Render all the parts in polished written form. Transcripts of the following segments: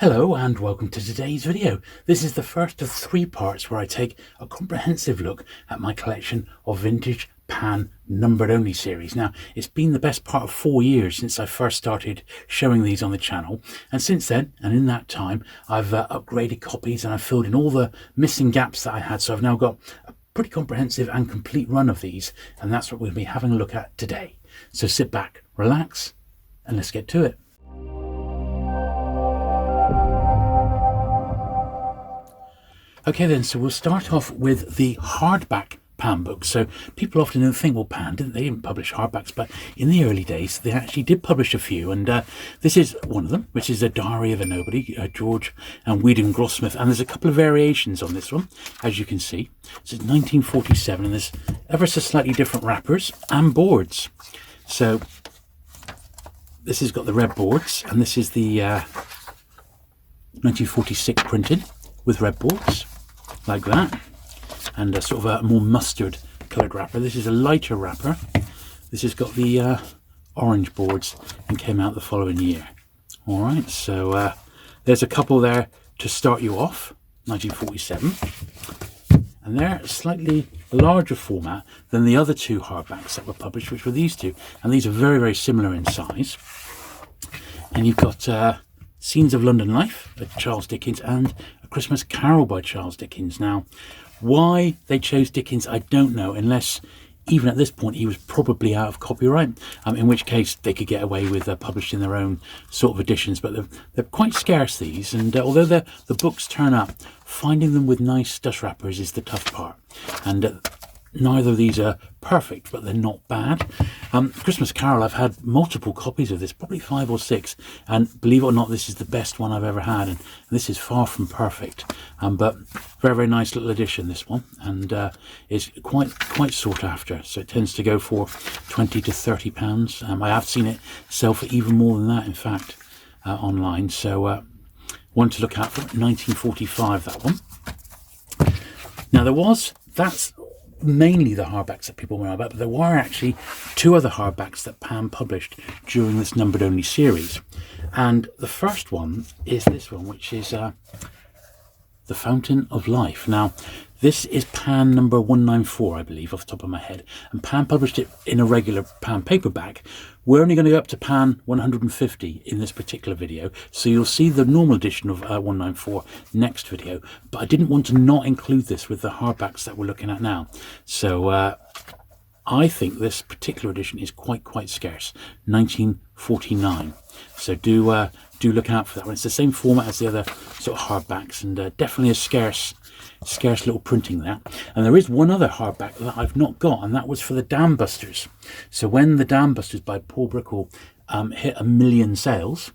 Hello and welcome to today's video. This is the first of 3 parts where I take a comprehensive look at my collection of vintage Pan numbered only series. Now, it's been the best part of 4 years since I first started showing these on the channel, and since then, and in that time, I've upgraded copies and I've filled in all the missing gaps that I had, so I've now got a pretty comprehensive and complete run of these, and that's what we'll be having a look at today. So sit back, relax, and let's get to it. Okay then, so we'll start off with the hardback Pan books. So people often don't think, well, Pan didn't publish hardbacks, but in the early days they actually did publish a few, and this is one of them, which is A Diary of a Nobody, George and Whedon Grossmith, and there's a couple of variations on this one, as you can see. So it's 1947, and there's ever so slightly different wrappers and boards. So this has got the red boards, and this is the 1946 printed with red boards like that, and a sort of a more mustard coloured wrapper. This is a lighter wrapper. This has got the orange boards and came out the following year. All right, so there's a couple there to start you off, 1947, and they're a slightly larger format than the other 2 hardbacks that were published, which were these 2, and these are very, very similar in size. And you've got Scenes of London Life by Charles Dickens and A Christmas Carol by Charles Dickens. Now, why they chose Dickens, I don't know, unless even at this point he was probably out of copyright, in which case they could get away with publishing their own sort of editions, but they're quite scarce, these, and although the books turn up, finding them with nice dust wrappers is the tough part, and neither of these are perfect, but they're not bad. Christmas Carol, I've had multiple copies of this, probably 5 or 6, and believe it or not, this is the best one I've ever had, and this is far from perfect, but very, very nice little edition, this one, and is quite sought after. So it tends to go for £20 to £30. I have seen it sell for even more than that, in fact, online. So one to look out for, 1945, that one. Now that's mainly the hardbacks that people know about, but there were actually 2 other hardbacks that Pan published during this numbered only series, and the first one is this one, which is The Fountain of Life. Now, this is Pan number 194, I believe, off the top of my head, and Pan published it in a regular Pan paperback. We're only going to go up to Pan 150 in this particular video, so you'll see the normal edition of 194 next video, but I didn't want to not include this with the hardbacks that we're looking at now. So I think this particular edition is quite scarce, 1949. So do look out for that one. It's the same format as the other sort of hardbacks, and definitely a scarce little printing there. And there is one other hardback that I've not got, and that was for the Dam Busters. So when the Dam Busters by Paul Brickell hit 1 million sales,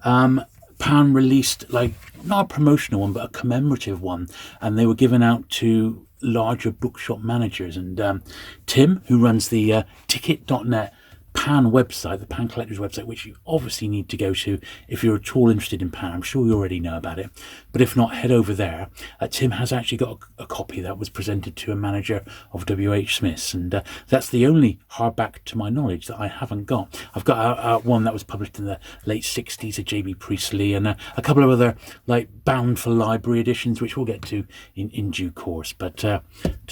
Pan released, like, not a promotional one but a commemorative one, and they were given out to larger bookshop managers. And Tim, who runs the ticket.net Pan website, the Pan Collectors website, which you obviously need to go to if you're at all interested in Pan. I'm sure you already know about it, but if not, head over there. Tim has actually got a copy that was presented to a manager of W.H. Smith's, and that's the only hardback to my knowledge that I haven't got. I've got one that was published in the late 60s, a J.B. Priestley, and a couple of other, like, bound for library editions, which we'll get to in due course, but to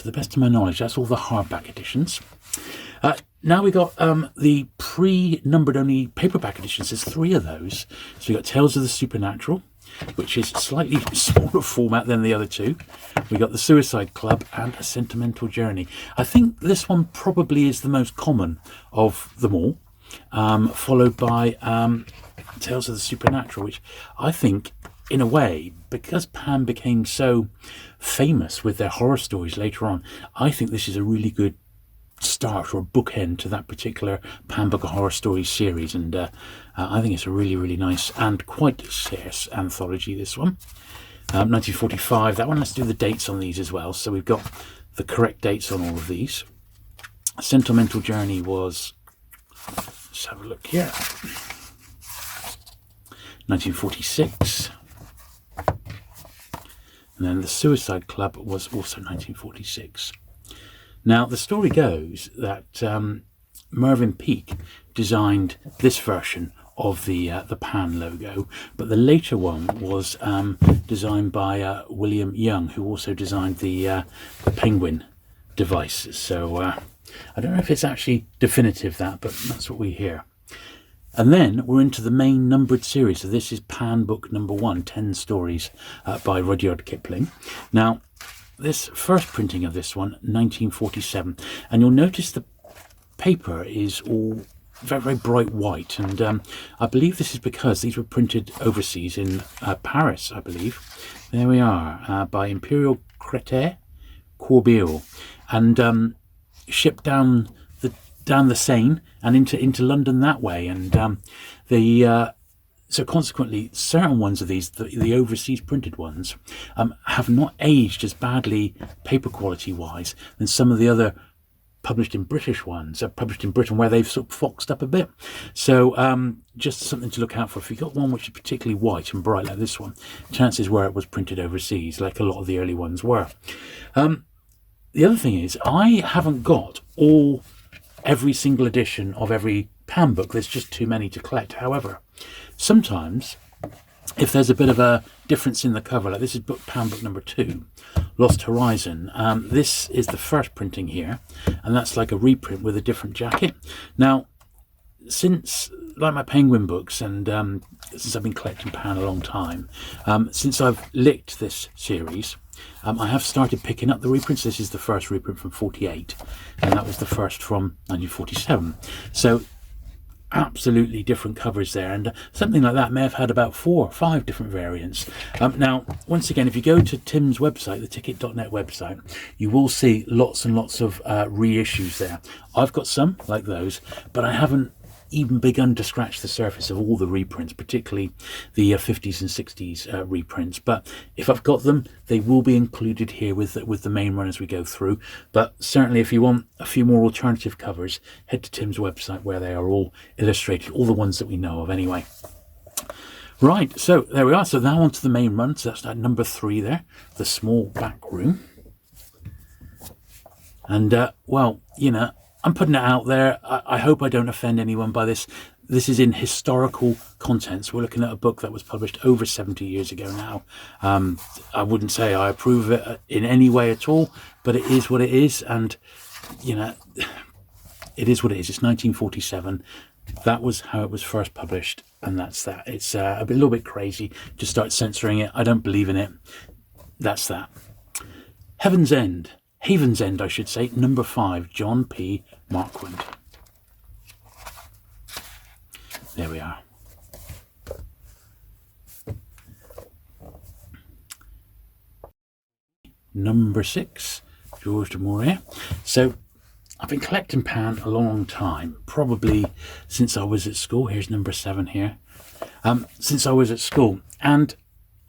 the best of my knowledge, that's all the hardback editions. Now we got the pre-numbered only paperback editions. There's 3 of those. So we got Tales of the Supernatural, which is slightly smaller format than the other 2. We got The Suicide Club and A Sentimental Journey. I think this one probably is the most common of them all, followed by Tales of the Supernatural, which I think, in a way, because Pan became so famous with their horror stories later on, I think this is a really good start or bookend to that particular Pan Book of Horror Stories series, and I think it's a really, really nice and quite scarce anthology, this one. 1945, that one. Let's do the dates on these as well, so we've got the correct dates on all of these. Sentimental Journey was, let's have a look here, 1946, and then The Suicide Club was also 1946. Now, the story goes that Mervyn Peake designed this version of the Pan logo, but the later one was designed by William Young, who also designed the Penguin devices. So I don't know if it's actually definitive that, but that's what we hear. And then we're into the main numbered series. So this is Pan book number 1, 10 stories by Rudyard Kipling. Now, this first printing of this one, 1947, and you'll notice the paper is all very, very bright white, and I believe this is because these were printed overseas in Paris, I believe. There we are, by Imperial Créteil Corbeil, and shipped down the Seine and into London that way. And so consequently, certain ones of these, the overseas printed ones, have not aged as badly paper quality wise than some of the other published in British ones, published in Britain, where they've sort of foxed up a bit. So just something to look out for. If you've got one which is particularly white and bright like this one, chances were it was printed overseas, like a lot of the early ones were. The other thing is, I haven't got every single edition of every Pan book. There's just too many to collect. However, sometimes if there's a bit of a difference in the cover, like this is Pan book number 2, Lost Horizon. This is the first printing here, and that's like a reprint with a different jacket. Now, since, like my Penguin books, and since I've been collecting Pan a long time, since I've licked this series, I have started picking up the reprints. This is the first reprint from 48, and that was the first from 1947. So absolutely different covers there, and something like that may have had about 4 or 5 different variants. Now, once again, if you go to Tim's website, the ticket.net website, you will see lots and lots of reissues there. I've got some like those, but I haven't even begun to scratch the surface of all the reprints, particularly the 50s and 60s reprints. But if I've got them, they will be included here with the main run as we go through. But certainly if you want a few more alternative covers, head to Tim's website, where they are all illustrated, all the ones that we know of anyway. Right, so there we are. So now on to the main run. So that's that number 3 there, the small back room. And well, you know, I'm putting it out there. I hope I don't offend anyone by this. This is in historical contents. We're looking at a book that was published over 70 years ago now. I wouldn't say I approve of it in any way at all, but it is what it is. And, you know, it is what it is. It's 1947. That was how it was first published, and that's that. It's a little bit crazy to start censoring it. I don't believe in it. That's that. Haven's End, I should say, number 5, John P. Marquand. There we are. Number 6, George de Moray. So I've been collecting Pan a long time, probably since I was at school. Here's number 7 here. Since I was at school, and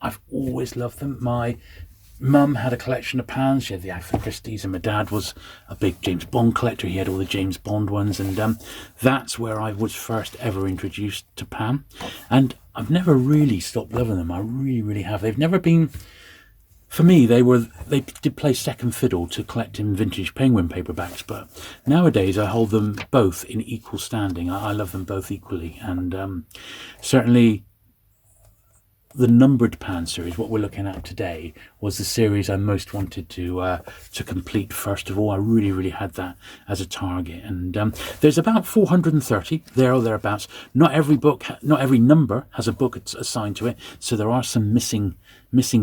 I've always loved them. My Mum had a collection of Pans. She had the Agatha Christie's, and my dad was a big James Bond collector. He had all the James Bond ones, and that's where I was first ever introduced to Pan. And I've never really stopped loving them. I really, really have. They've never been, for me, they did play second fiddle to collecting vintage Penguin paperbacks, but nowadays I hold them both in equal standing. I love them both equally, and certainly the numbered Pan series, what we're looking at today, was the series I most wanted to complete first of all. I really, really had that as a target, and there's about 430 there or thereabouts. Not every book, not every number has a book assigned to it, so there are some missing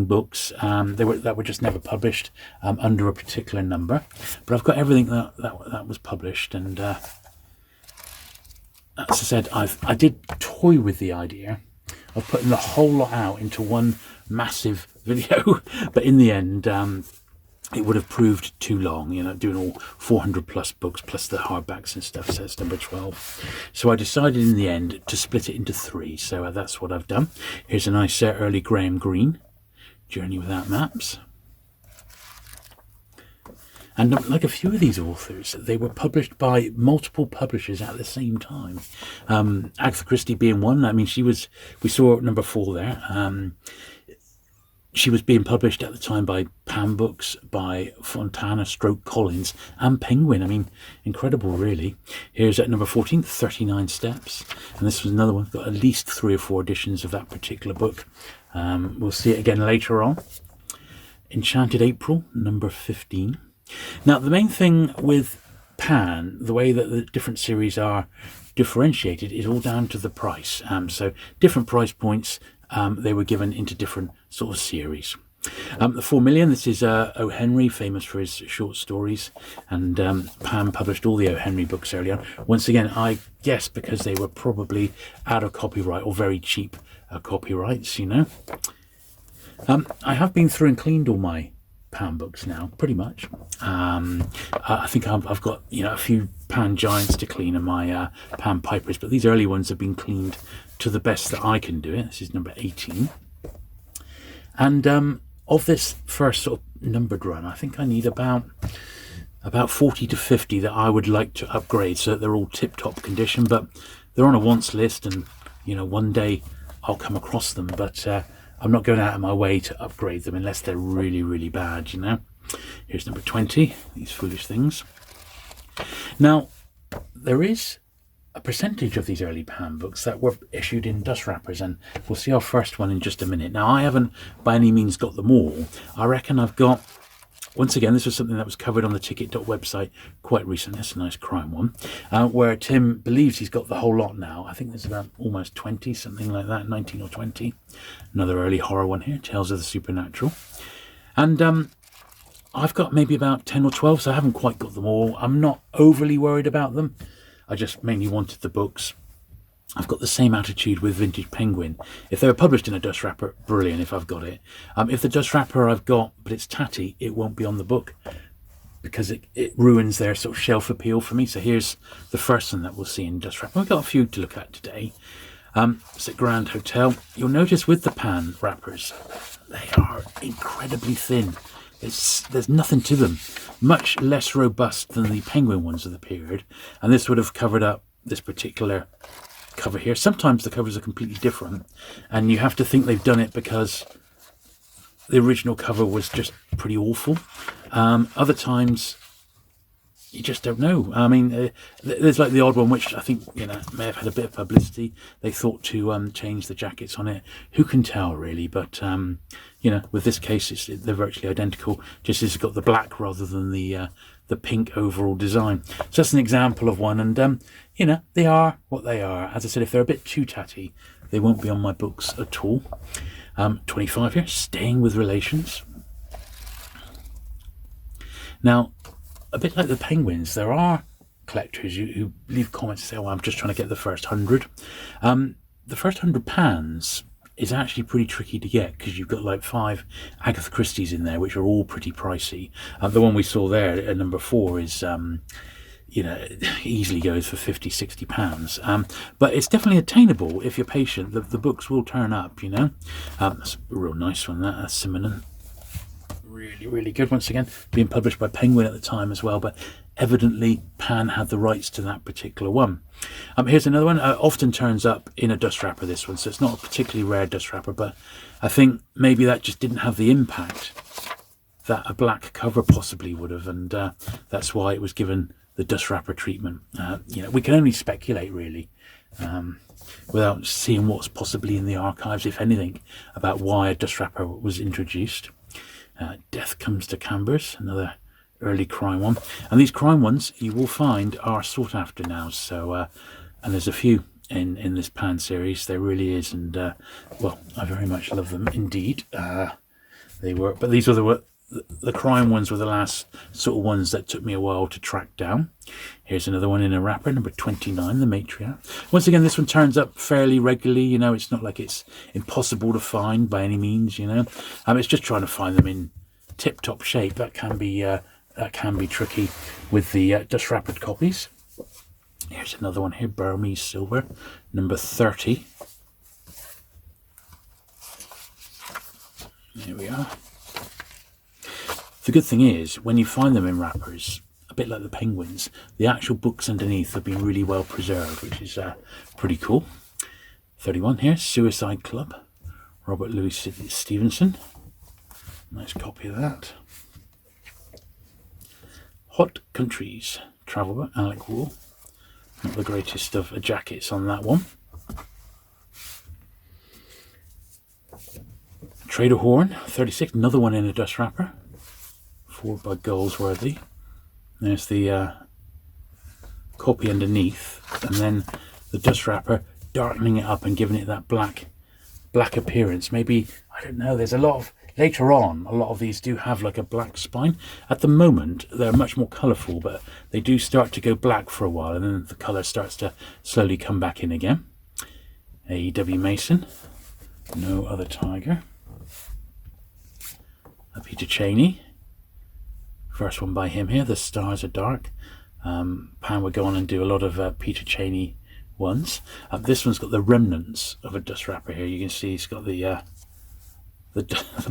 books that were just never published under a particular number. But I've got everything that was published, and as I said, I did toy with the idea of putting the whole lot out into one massive video, but in the end it would have proved too long, you know, doing all 400 plus books plus the hardbacks and stuff. So it's number 12. So I decided in the end to split it into 3, so that's what I've done. Here's a nice early Graham Greene, Journey Without Maps. And like a few of these authors, they were published by multiple publishers at the same time. Agatha Christie being one. I mean, we saw number 4 there. she was being published at the time by Pan Books, by Fontana Stroke Collins and Penguin. I mean, incredible, really. Here's at number 14, 39 Steps. And this was another one. Got at least 3 or 4 editions of that particular book. We'll see it again later on. Enchanted April, number 15. Now, the main thing with Pan, the way that the different series are differentiated, is all down to the price. So different price points, they were given into different sort of series. The 4 Million, this is O. Henry, famous for his short stories, and Pan published all the O. Henry books early on. Once again, I guess because they were probably out of copyright or very cheap copyrights, you know. I have been through and cleaned all my Pan books now, pretty much. I think I've got, you know, a few Pan Giants to clean and my Pan Pipers, but these early ones have been cleaned to the best that I can do it. This is number 18. And of this first sort of numbered run, I think I need about 40 to 50 that I would like to upgrade so that they're all tip-top condition, but they're on a wants list, and, you know, one day I'll come across them, but I'm not going out of my way to upgrade them unless they're really, really bad, you know. Here's number 20, These Foolish Things. Now, there is a percentage of these early Pan books that were issued in dust wrappers, and we'll see our first one in just a minute. Now, I haven't by any means got them all. I reckon I've got, once again, this was something that was covered on the Ticket website quite recently. It's a nice crime one, where Tim believes he's got the whole lot now. I think there's about almost 20, something like that, 19 or 20. Another early horror one here, Tales of the Supernatural. And I've got maybe about 10 or 12, so I haven't quite got them all. I'm not overly worried about them. I just mainly wanted the books. I've got the same attitude with Vintage Penguin. If they were published in a dust wrapper, brilliant if I've got it. If the dust wrapper I've got, but it's tatty, it won't be on the book because it ruins their sort of shelf appeal for me. So here's the first one that we'll see in dust wrapper. We've got a few to look at today. It's at Grand Hotel. You'll notice with the Pan wrappers, they are incredibly thin. There's nothing to them. Much less robust than the Penguin ones of the period. And this would have covered up this particular cover here. Sometimes the covers are completely different, and you have to think they've done it because the original cover was just pretty awful. Other times you just don't know. I mean, there's like the odd one which I think, you know, may have had a bit of publicity. They thought to change the jackets on it. Who can tell, really? But you know, with this case, they're virtually identical. Just it's got the black rather than the pink overall design. So that's an example of one, and you know, they are what they are. As I said, if they're a bit too tatty, they won't be on my books at all. 25 here, Staying with Relations. Now, a bit like the Penguins, there are collectors who leave comments and say, "Oh, I'm just trying to get the first 100." The first 100 Pans is actually pretty tricky to get because you've got like 5 Agatha Christie's in there, which are all pretty pricey. The one we saw there at number 4 is, you know, easily goes for 50, 60 pounds. But it's definitely attainable if you're patient. The books will turn up, you know. That's a real nice one, that Simonon. Really, really good. Once again, being published by Penguin at the time as well, but evidently Pan had the rights to that particular one. Here's another one. Often turns up in a dust wrapper, this one, so it's not a particularly rare dust wrapper, but I think maybe that just didn't have the impact that a black cover possibly would have, and that's why it was given the dust wrapper treatment. You know, we can only speculate, really, without seeing what's possibly in the archives, if anything, about why a dust wrapper was introduced. Death Comes to Cambers, another early crime one, and these crime ones you will find are sought after now. So and there's a few in this Pan series, there really is, and well, I very much love them indeed. They were, but these were the crime ones were the last sort of ones that took me a while to track down. Here's another one in a wrapper, number 29, The Matriarch. Once again, this one turns up fairly regularly. You know, it's not like it's impossible to find by any means, you know. It's just trying to find them in tip-top shape. That can be tricky with the dust wrappered copies. Here's another one here, Burmese Silver, number 30. There we are. The good thing is, when you find them in wrappers, a bit like the Penguins, the actual books underneath have been really well preserved, which is pretty cool. 31 here, Suicide Club, Robert Louis Stevenson. Nice copy of that. Hot Countries travel book, Alec Wool. Not the greatest of jackets on that one. Trader Horn 36, another one in a dust wrapper. Forward by Goldsworthy. There's the copy underneath, and then the dust wrapper darkening it up and giving it that black appearance. Maybe, I don't know, there's a lot of, later on, a lot of these do have like a black spine. At the moment, they're much more colourful, but they do start to go black for a while, and then the colour starts to slowly come back in again. A.W. Mason, No Other Tiger. Peter Cheney, first one by him here, The Stars Are Dark. Pan would go on and do a lot of Peter Cheney ones. This one's got the remnants of a dust wrapper here. You can see it's got the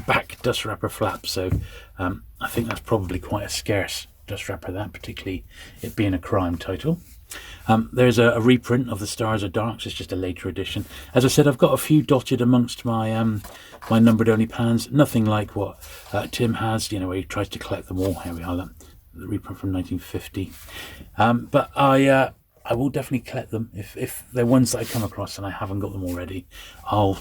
back dust wrapper flap, so I think that's probably quite a scarce dust wrapper, that, particularly it being a crime title. There's a reprint of The Stars Are Dark. It's just a later edition. As I said, I've got a few dotted amongst my my numbered only pans. Nothing like what Tim has, you know, where he tries to collect them all. Here we are, the reprint from 1950. But I will definitely collect them if they're ones that I come across and I haven't got them already. I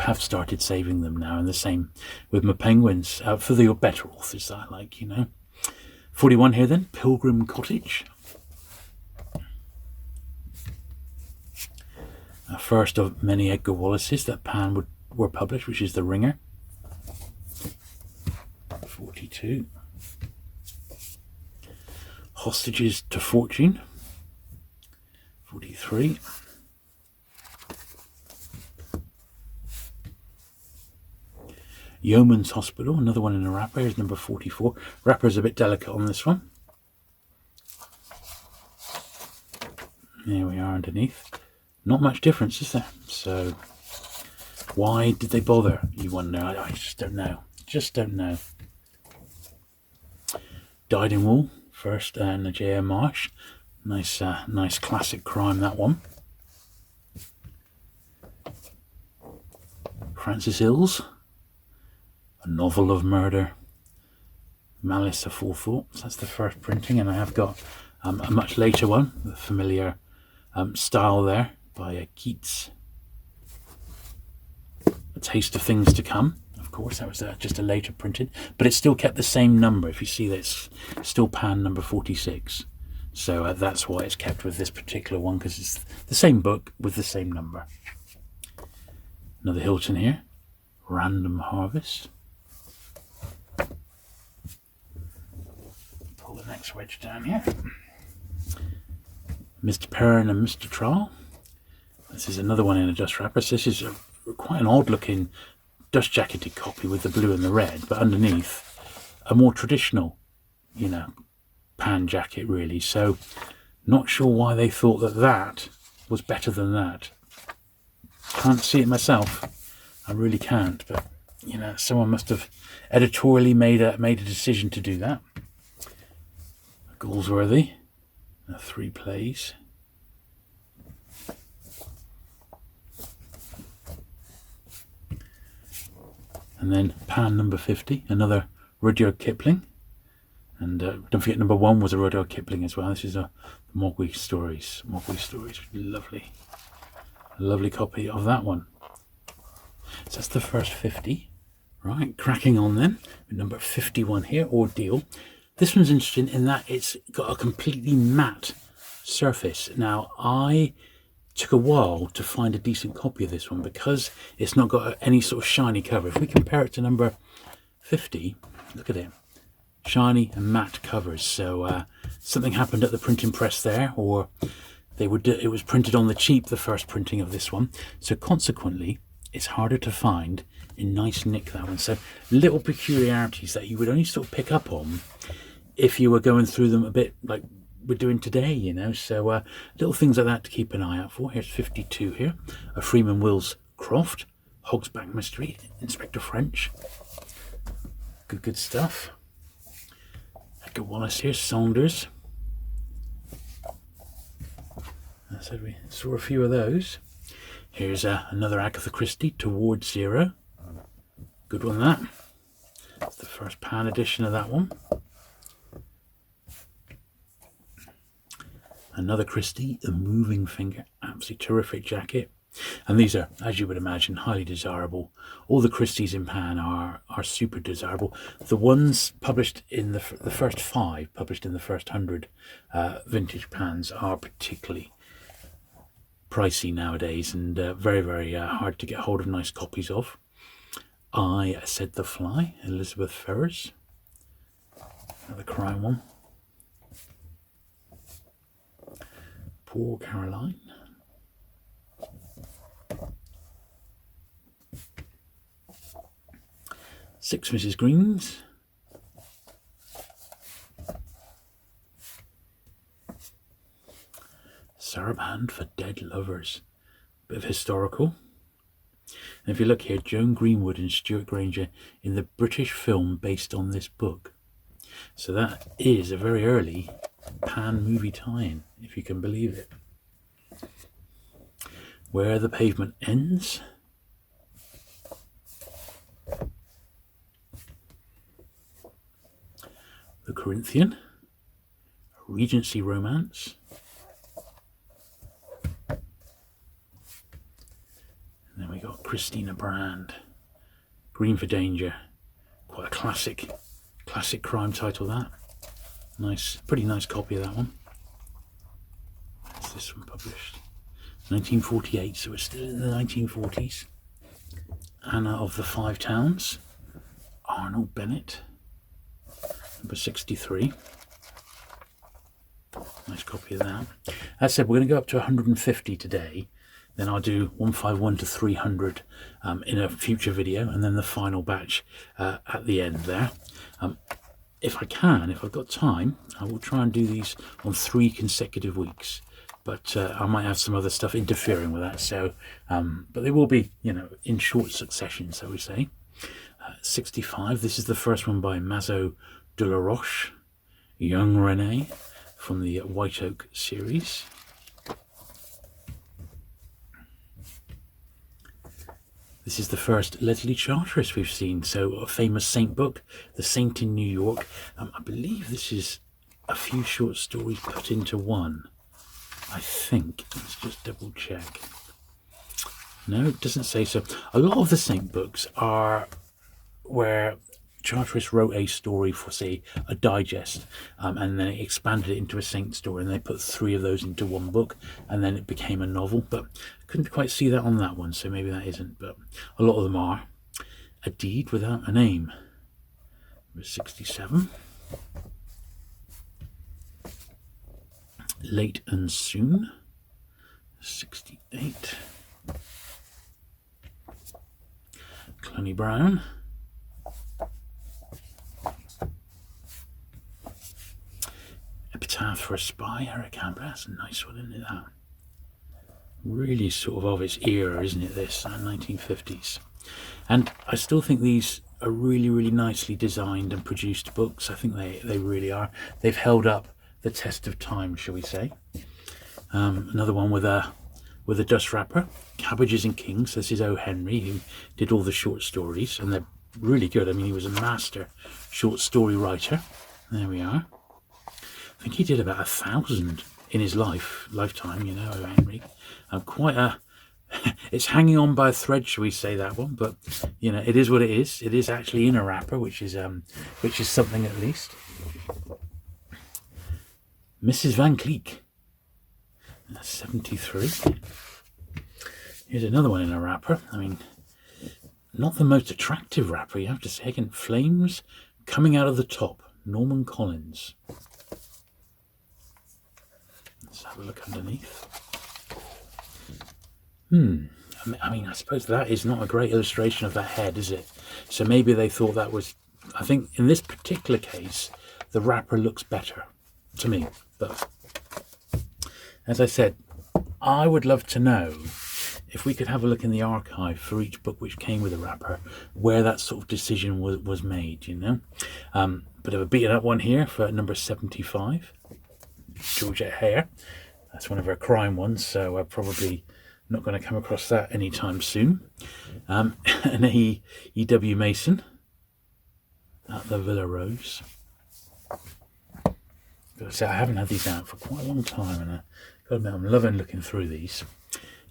have started saving them now, and the same with my penguins for the better authors that I like, you know. 41 here then, Pilgrim Cottage. First of many Edgar Wallaces that Pan were published, which is The Ringer. 42. Hostages to Fortune. 43. Yeoman's Hospital, another one in a wrapper. Here's number 44. Wrapper's a bit delicate on this one. There we are underneath. Not much difference, is there? So, why did they bother, you wonder? I just don't know. Just don't know. Dyed in Wool, first, and J.M. Marsh. Nice, nice classic crime, that one. Francis Hills, A Novel of Murder. Malice Aforethought. That's the first printing, and I have got a much later one, the familiar style there, by Keats. A Taste of Things to Come. Of course, that was just a later printed, but it still kept the same number. If you see that, it's still Pan number 46. So that's why it's kept with this particular one, because it's the same book with the same number. Another Hilton here. Random Harvest. Pull the next wedge down here. Mr. Perrin and Mr. Trawl. This is another one in a dust wrapper. So this is quite an odd looking dust jacketed copy with the blue and the red, but underneath a more traditional, you know, Pan jacket really. So not sure why they thought that that was better than that. Can't see it myself. I really can't, but you know, someone must have editorially made a decision to do that. Goldsworthy, 3 plays. And then Pan number 50, another Rudyard Kipling. And don't forget number 1 was a Rudyard Kipling as well. This is a Mogwai Stories. Mogwai Stories, lovely. A lovely copy of that one. So that's the first 50. Right, cracking on then. With number 51 here, Ordeal. This one's interesting in that it's got a completely matte surface. Now, I took a while to find a decent copy of this one because it's not got any sort of shiny cover. If we compare it to number 50, look at it. Shiny and matte covers. So something happened at the printing press there, or it was printed on the cheap, the first printing of this one. So consequently, it's harder to find in nice nick, that one. So little peculiarities that you would only sort of pick up on if you were going through them a bit like we're doing today, you know. So little things like that to keep an eye out for. Here's 52 here. A Freeman Wills Croft. Hogsback Mystery. Inspector French. Good stuff. Edgar Wallace here. Saunders. So we saw a few of those. Here's another Agatha Christie, Towards Zero. Good one, that. first Pan edition of that one. Another Christie, A Moving Finger, absolutely terrific jacket. And these are, as you would imagine, highly desirable. All the Christies in Pan are super desirable. The ones published in the first 5, published in the first 100 vintage Pans, are particularly pricey nowadays and very, very hard to get hold of nice copies of. I Said the Fly, Elizabeth Ferrers, another crime one. Poor Caroline. Six Mrs. Greens. Saraband for Dead Lovers. Bit of historical. And if you look here, Joan Greenwood and Stuart Granger in the British film based on this book. So that is a very early Pan movie tie-in, if you can believe it. Where the Pavement Ends. The Corinthian. A Regency Romance. And then we got Christina Brand, Green for Danger. Quite a classic crime title, that. Nice, pretty nice copy of that one. Where's this one published? 1948, so we're still in the 1940s. Anna of the Five Towns, Arnold Bennett, number 63. Nice copy of that. As I said, we're going to go up to 150 today. Then I'll do 151 to 300 in a future video, and then the final batch at the end there. If I can, if I've got time, I will try and do these on 3 consecutive weeks. But I might have some other stuff interfering with that. So, but they will be, in short succession, so we say. 65. This is the first one by Mazo de la Roche, Young René, from the White Oak series. This is the first Leslie Charteris we've seen, so a famous Saint book, The Saint in New York. I believe this is a few short stories put into one. I think. Let's just double check. No, it doesn't say so. A lot of the Saint books are where Charteris wrote a story for, say, a digest, and then it expanded it into a Saint story, and they put 3 of those into one book, and then it became a novel. But I couldn't quite see that on that one, so maybe that isn't. But a lot of them are. A Deed Without a Name, number 67. Late and Soon, 68. Cluny Brown. Epitaph for a Spy, Eric Amber. That's a nice one, isn't it, that? Really sort of its era, isn't it, this, 1950s. And I still think these are really, really nicely designed and produced books. I think they really are. They've held up the test of time, shall we say. Another one with a dust wrapper, Cabbages and Kings. This is O. Henry, who did all the short stories, and they're really good. I mean, he was a master short story writer. There we are. I think he did about 1,000 in his lifetime, O. Henry. Quite a it's hanging on by a thread, shall we say, that one, but it is what it is. It is actually in a wrapper, which is something at least. Mrs. Van Cleek, 73. Here's another one in a wrapper. I mean, not the most attractive wrapper, you have to say. Again, Flames Coming Out of the Top, Norman Collins. Let's have a look underneath. I mean, I suppose that is not a great illustration of that head, is it? So maybe they thought that was... I think in this particular case, the wrapper looks better to me. But as I said, I would love to know if we could have a look in the archive for each book which came with a wrapper, where that sort of decision was made, Bit of a beaten up one here for number 75. Georgette Hare. That's one of her crime ones, so probably not going to come across that anytime soon. And E.W. Mason. at the Villa Rose. Gotta say, I haven't had these out for quite a long time, and gotta admit, I'm loving looking through these.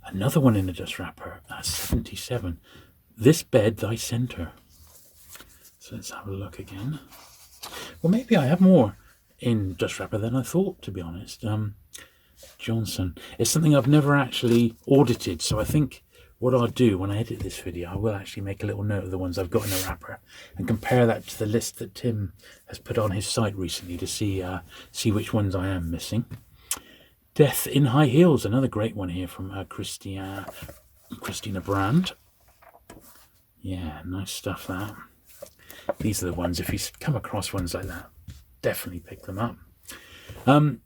Another one in a dust wrapper at 77. This Bed Thy Centre. So let's have a look again. Well, maybe I have more in dust wrapper than I thought, to be honest. Johnson. It's something I've never actually audited, so I think what I'll do when I edit this video, I will actually make a little note of the ones I've got in a wrapper and compare that to the list that Tim has put on his site recently to see which ones I am missing. Death in High Heels, another great one here from Christina Brand. Yeah, nice stuff that. These are the ones, if you come across ones like that, definitely pick them up.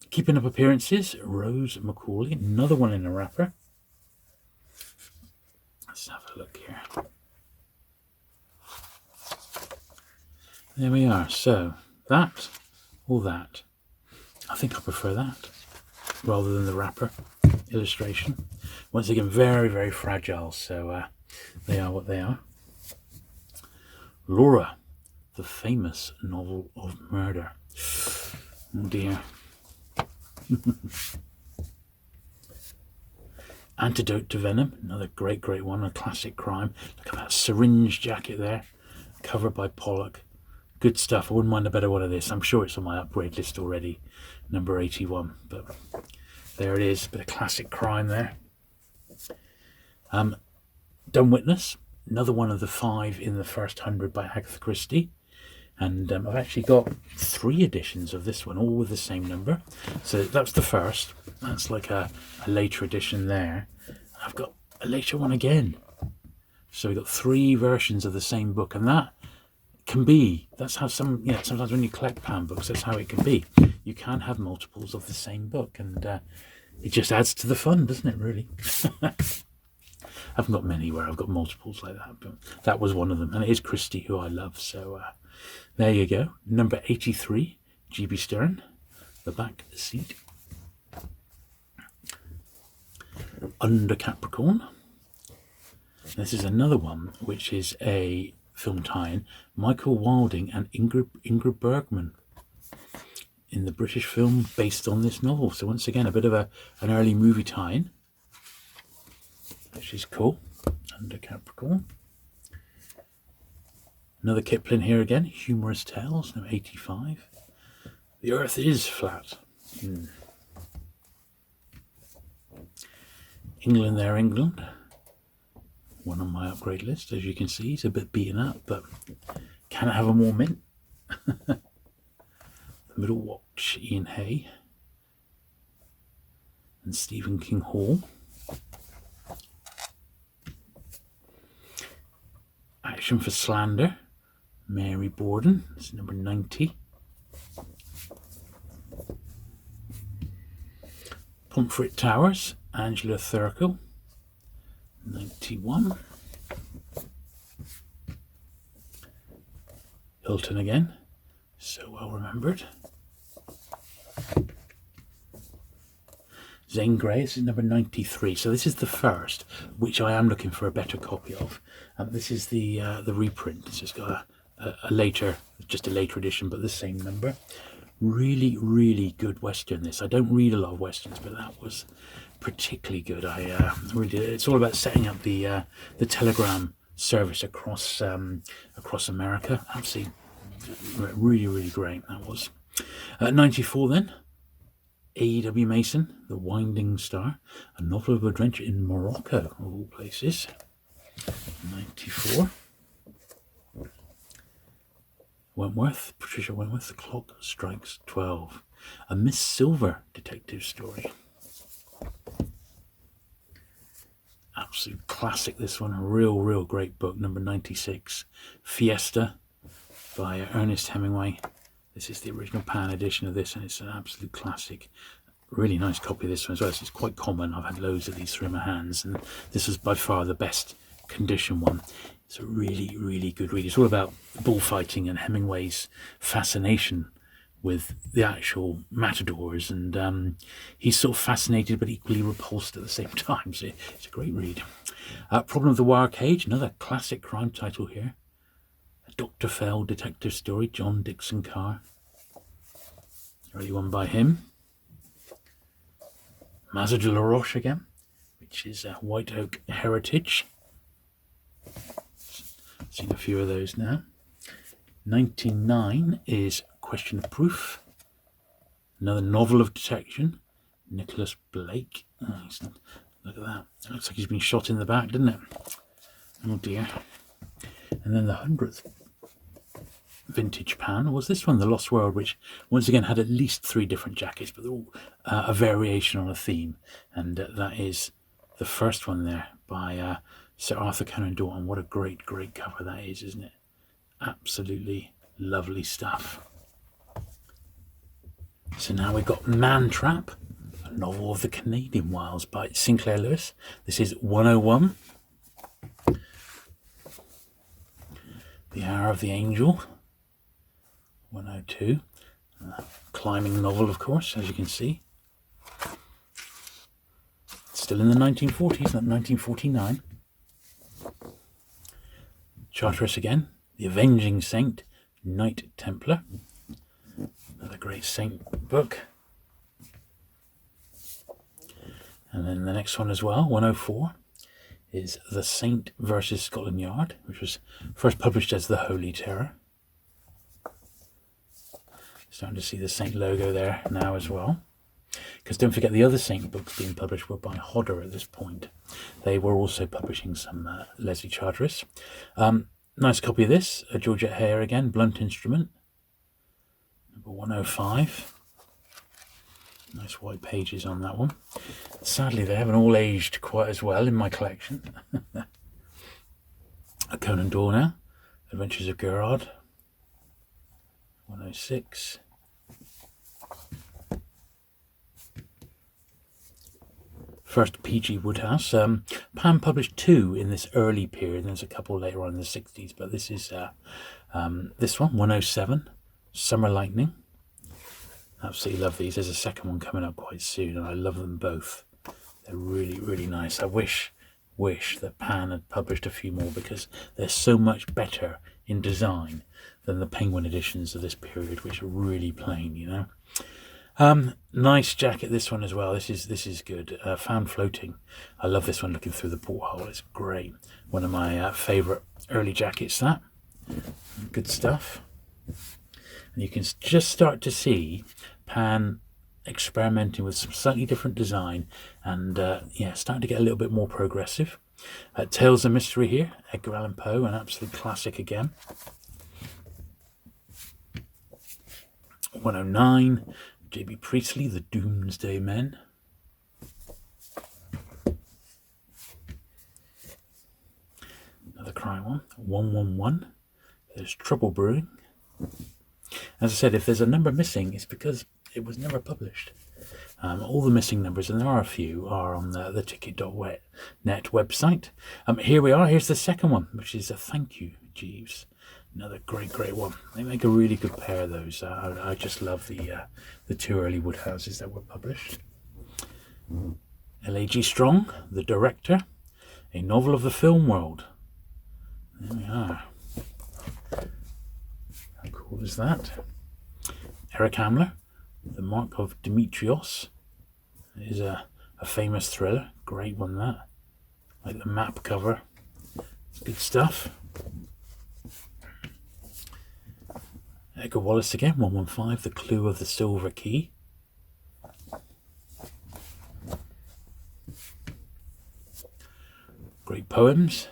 Keeping Up Appearances, Rose Macaulay, another one in a wrapper. Let's have a look here. There we are. So, that or that. I think I prefer that rather than the wrapper illustration. Once again, very, very fragile, so they are what they are. Laura, the famous novel of murder. Oh dear. Antidote to Venom, another great one, a classic crime. Look at that syringe jacket there, covered by Pollock. Good stuff. I wouldn't mind a better one of this. I'm sure it's on my upgrade list already, number 81. But there it is, bit of classic crime there. Dumb Witness, another one of the 5 in the first 100 by Agatha Christie. And I've actually got 3 editions of this one, all with the same number. So that's the first. That's like a later edition there. I've got a later one again. So we've got 3 versions of the same book, and that can be, that's how sometimes when you collect Pan books, that's how it can be. You can have multiples of the same book, and it just adds to the fun, doesn't it, really? I haven't got many where I've got multiples like that, but that was one of them. And it is Christie, who I love, so there you go. Number 83, G.B. Stern, The Back Seat. Under Capricorn. This is another one which is a film tie-in. Michael Wilding and Ingrid Bergman in the British film based on this novel. So once again, a bit of an early movie tie-in, which is cool. Under Capricorn. Another Kipling here again, Humorous Tales, number 85. The Earth is Flat. England There, England. One on my upgrade list, as you can see. It's a bit beaten up, but can I have a more mint? The Middle Watch, Ian Hay. And Stephen King Hall. Action for Slander, Mary Borden. This is number 90. Pomfret Towers, Angela Thurkel, 91. Hilton again, so well remembered. Zane Grey, this is number 93. So this is the first, which I am looking for a better copy of. This is the reprint. It's just got a later edition, but the same number. Really, really good Western, this. I don't read a lot of Westerns, but that was particularly good. I really did. It's all about setting up the telegram service across America. Absolutely, really, really great. That was 94 then. A.W. Mason, The Winding Star, a novel of adventure in Morocco, of all places. 94. Wentworth, Patricia Wentworth, The Clock Strikes 12. A Miss Silver detective story. Absolute classic, this one. A real great book. Number 96. Fiesta by Ernest Hemingway. This is the original Pan edition of this, and it's an absolute classic. Really nice copy of this one as well. It's quite common. I've had loads of these through my hands, and this was by far the best condition one. It's a really, really good read. It's all about bullfighting and Hemingway's fascination with the actual matadors, and he's sort of fascinated but equally repulsed at the same time. So it's a great read. Problem of the Wire Cage, another classic crime title here. A Dr. Fell detective story, John Dixon Carr. Early one by him. Mazur de la Roche again, which is White Oak Heritage. Seen a few of those now. 99 is Question of Proof. Another novel of detection. Nicholas Blake. Oh, look at that. It looks like he's been shot in the back, doesn't it? Oh dear. And then the 100th vintage pan was this one, The Lost World, which once again had at least 3 different jackets, but they're all a variation on a theme. And that is the first one there by Sir Arthur Conan Doyle. And what a great, great cover that is, isn't it? Absolutely lovely stuff. So now we've got Man Trap, a novel of the Canadian wilds by Sinclair Lewis. This is 101. The Hour of the Angel, 102. Climbing novel, of course, as you can see. Still in the 1940s, not 1949. Charteris again, The Avenging Saint, Knight Templar. Another great saint book. And then the next one as well, 104, is The Saint versus Scotland Yard, which was first published as The Holy Terror. Starting to see the Saint logo there now as well. Because don't forget, the other Saint books being published were by Hodder at this point. They were also publishing some Leslie Charteris. Nice copy of this, a Georgette Hare again, Blunt Instrument, number 105. Nice white pages on that one. Sadly, they haven't all aged quite as well in my collection. A Conan Doyle now, Adventures of Gerard, 106. First P.G. Wodehouse. Pan published 2 in this early period. There's a couple later on in the 60s, but this is this one, 107, Summer Lightning. Absolutely love these. There's a second one coming up quite soon, and I love them both. They're really, really nice. I wish that Pan had published a few more, because they're so much better in design than the Penguin editions of this period, which are really plain, you know. Nice jacket, this one as well. This is good. Found Floating. I love this one, looking through the porthole. It's great. One of my favourite early jackets, that. Good stuff. And you can just start to see Pan experimenting with some slightly different design, and yeah, starting to get a little bit more progressive. Tales of Mystery here, Edgar Allan Poe, an absolute classic again. 109, J.B. Priestley, The Doomsday Men. Another crime one, 111. There's Trouble Brewing. As I said, if there's a number missing, it's because it was never published. All the missing numbers, and there are a few, are on the ticket.net website. Here we are. Here's the second one, which is a Thank You, Jeeves. Another great, great one. They make a really good pair of those. I just love the 2 early Woodhouses that were published. L.A.G. Strong, The Director, a novel of the film world. There we are. How cool is that? Eric Hamler, The Mark of Demetrios. It is a famous thriller. Great one, that. Like the map cover. Good stuff. Edgar Wallace again, 115, The Clue of the Silver Key. Great poems.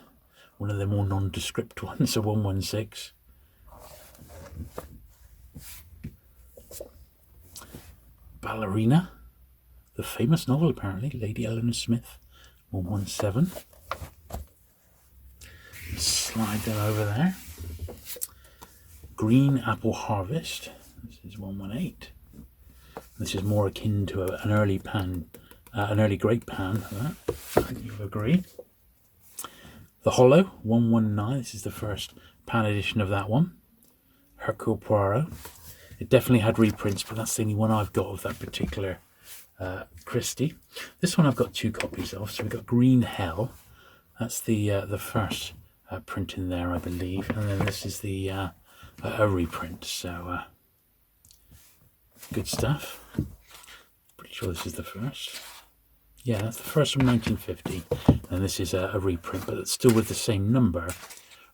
One of the more nondescript ones, so 116. Ballerina, the famous novel apparently, Lady Eleanor Smith, 117. Slide them over there. Green Apple Harvest, this is 118. This is more akin to an early pan, an early great pan. You agree? The Hollow, 119. This is the first pan edition of that one. Hercule Poirot. It definitely had reprints, but that's the only one I've got of that particular Christie. This one I've got 2 copies of. So we've got Green Hell. That's the first print in there, I believe. And then this is the a reprint, so good stuff. Pretty sure this is the first. Yeah, that's the first from 1950, and this is a reprint, but it's still with the same number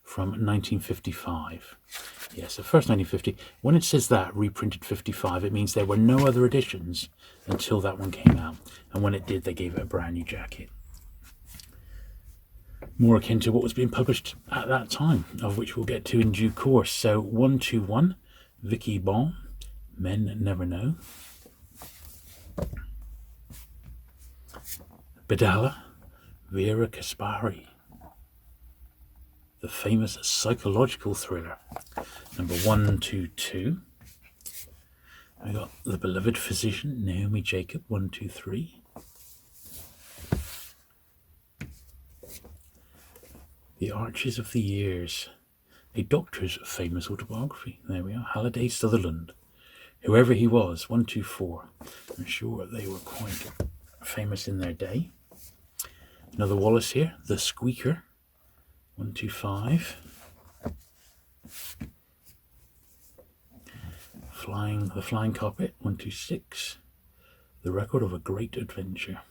from 1955. Yes, the first 1950. When it says that, reprinted 55, it means there were no other editions until that one came out, and when it did, they gave it a brand new jacket. More akin to what was being published at that time, of which we'll get to in due course. So 121, Vicky Bond, Men Never Know. Bedala, Vera Kaspari, the famous psychological thriller. Number 122. We got The Beloved Physician, Naomi Jacob, 123. The Arches of the Years, a doctor's famous autobiography. There we are, Halliday Sutherland. Whoever he was, 124. I'm sure they were quite famous in their day. Another Wallace here, The Squeaker, 125. The Flying Carpet, 126. The Record of a Great Adventure.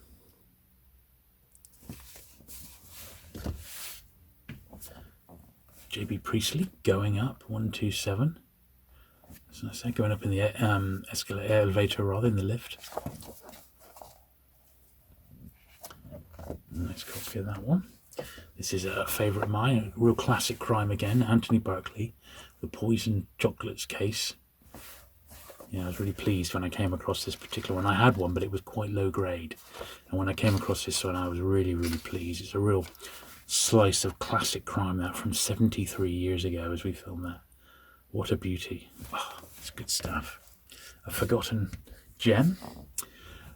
J.B. Priestley, Going Up, 127. As I say, going up in the elevator rather in the lift. Nice copy of that one. This is a favourite of mine, a real classic crime again, Anthony Berkeley, The Poisoned Chocolates Case. Yeah, I was really pleased when I came across this particular one. I had one, but it was quite low grade. And when I came across this one, I was really, really pleased. It's a real slice of classic crime, that from 73 years ago as we filmed that. What a beauty. Oh, it's good stuff. A forgotten gem.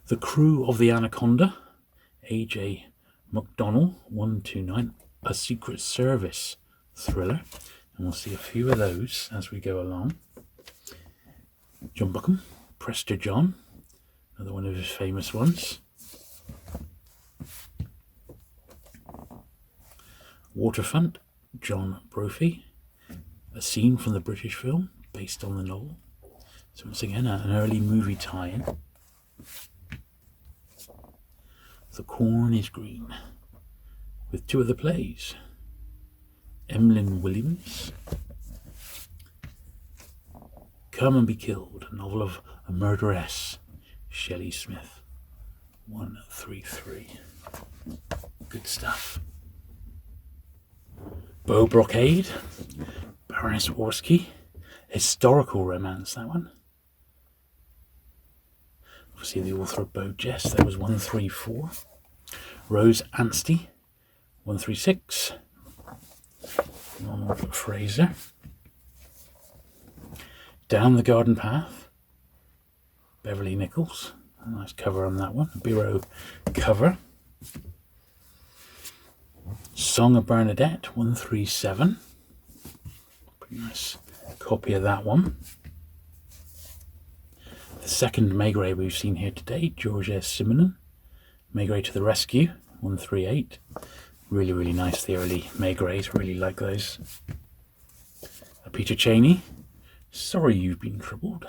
The Crew of the Anaconda, A.J. McDonnell, 129. A Secret Service thriller. And we'll see a few of those as we go along. John Buckham, Prester John, another one of his famous ones. Waterfront, John Brophy, a scene from the British film based on the novel. So once again, an early movie tie-in. The Corn is Green, with two of the plays. Emlyn Williams, Come and Be Killed, a novel of a murderess, Shelley Smith, 133. Good stuff. Bow Brocade, Baroness Orski, historical romance, that one. Obviously the author of Beau Jest, that was 134. Rose Anstey, 136. Ronald Fraser. Down the Garden Path, Beverly Nichols. A nice cover on that one, a bureau cover. Song of Bernadette, 137. Pretty nice copy of that one. The second Maigret we've seen here today, Georges Simenon, Maigret to the Rescue, 138. Really, really nice, the early Maigrets, really like those. A Peter Cheney, Sorry You've Been Troubled.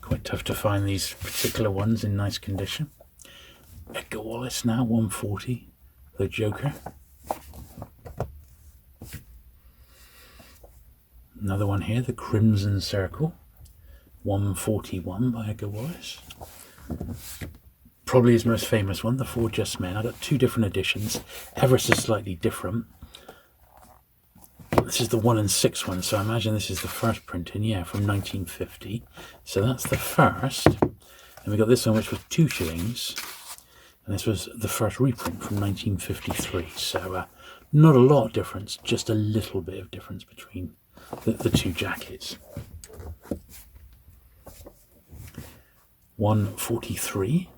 Quite tough to find these particular ones in nice condition. Edgar Wallace now, 140. The Joker. Another one here, The Crimson Circle, 141 by Edgar Wallace. Probably his most famous one, The Four Just Men. I got two different editions, ever so slightly different. This is the 1 and 6 one, so I imagine this is the first printing, yeah, from 1950. So that's the first. And we got this one, which was 2 shillings. And this was the first reprint from 1953. So not a lot of difference, just a little bit of difference between the two jackets. 143,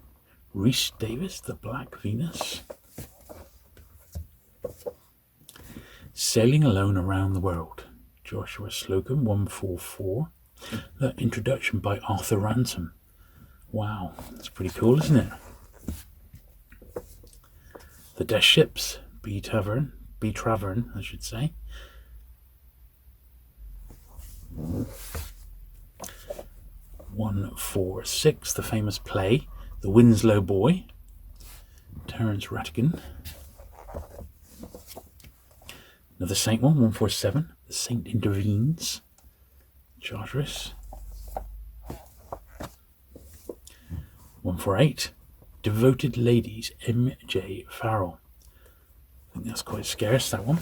Rhys Davis, The Black Venus. Sailing Alone Around the World, Joshua Slocum, 144. The introduction by Arthur Ransom. Wow, that's pretty cool, isn't it? The Death Ships, B Travern, I should say. (146), the famous play, The Winslow Boy, Terence Rattigan. Another Saint one, 147, The Saint Intervenes, Charteris. 148, Devoted Ladies, M.J. Farrell. I think that's quite scarce, that one.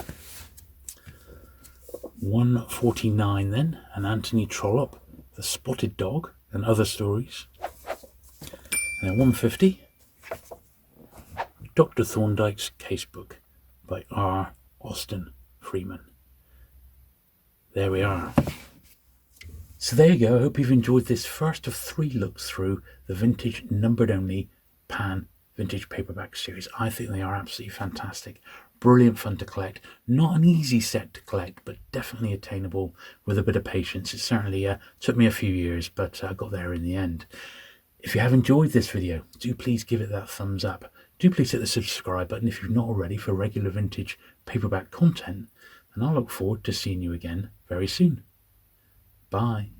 149 then, and Anthony Trollope, The Spotted Dog and Other Stories. And then 150, Dr. Thorndyke's Casebook by R. Austin Freeman. There we are. So there you go. I hope you've enjoyed this first of 3 looks through the vintage numbered only Pan vintage paperback series. I think they are absolutely fantastic. Brilliant fun to collect. Not an easy set to collect, but definitely attainable with a bit of patience. It certainly took me a few years, but I got there in the end. If you have enjoyed this video, do please give it that thumbs up. Do please hit the subscribe button if you've not already for regular vintage paperback content. And I look forward to seeing you again very soon. Bye.